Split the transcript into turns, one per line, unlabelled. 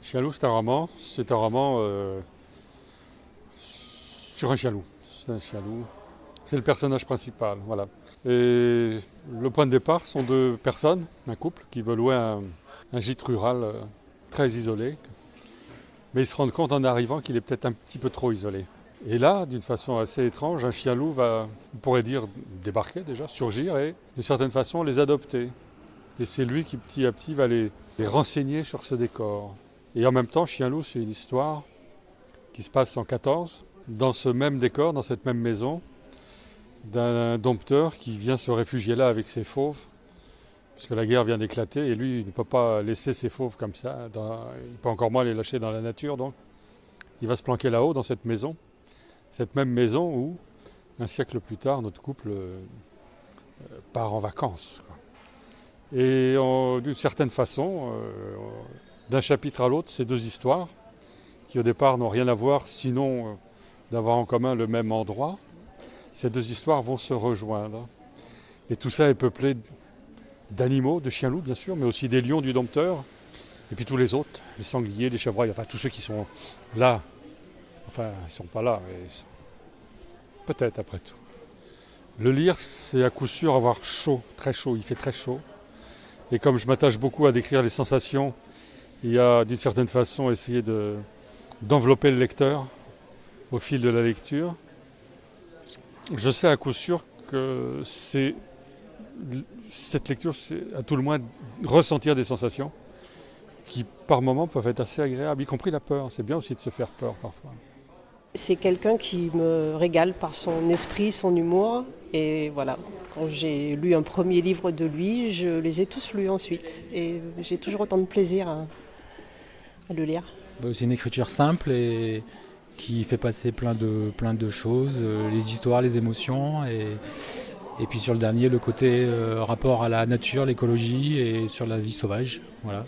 Chien loup, c'est un roman sur un chien loup. C'est un chien loup. C'est le personnage principal, voilà. Et le point de départ sont deux personnes, un couple, qui veut louer un gîte rural très isolé. Mais ils se rendent compte en arrivant qu'il est peut-être un petit peu trop isolé. Et là, d'une façon assez étrange, un chien loup va, on pourrait dire, débarquer déjà, surgir et, d'une certaine façon, les adopter. Et c'est lui qui, petit à petit, va les renseigner sur ce décor. Et en même temps, Chien loup, c'est une histoire qui se passe en 14, dans ce même décor, dans cette même maison, d'un dompteur qui vient se réfugier là avec ses fauves, parce que la guerre vient d'éclater, et lui, il ne peut pas laisser ses fauves comme ça, il peut encore moins les lâcher dans la nature, donc il va se planquer là-haut, dans cette même maison où, un siècle plus tard, notre couple part en vacances, quoi. Et d'une certaine façon, d'un chapitre à l'autre, ces deux histoires, qui au départ n'ont rien à voir, sinon d'avoir en commun le même endroit, ces deux histoires vont se rejoindre. Et tout ça est peuplé d'animaux, de chiens-loups bien sûr, mais aussi des lions du dompteur, et puis tous les autres, les sangliers, les chevreuils, enfin tous ceux qui sont là. Enfin, ils ne sont pas là, mais peut-être après tout. Le lire, c'est à coup sûr avoir chaud, très chaud, il fait très chaud. Et comme je m'attache beaucoup à décrire les sensations, il y a d'une certaine façon essayer d'envelopper le lecteur au fil de la lecture. Je sais à coup sûr que cette lecture, c'est à tout le moins ressentir des sensations qui par moments peuvent être assez agréables, y compris la peur. C'est bien aussi de se faire peur parfois.
C'est quelqu'un qui me régale par son esprit, son humour. Et voilà, quand j'ai lu un premier livre de lui, je les ai tous lus ensuite. Et j'ai toujours autant de plaisir à le lire.
C'est une écriture simple et qui fait passer plein de choses, les histoires, les émotions. Et puis sur le dernier, le côté rapport à la nature, l'écologie et sur la vie sauvage. Voilà.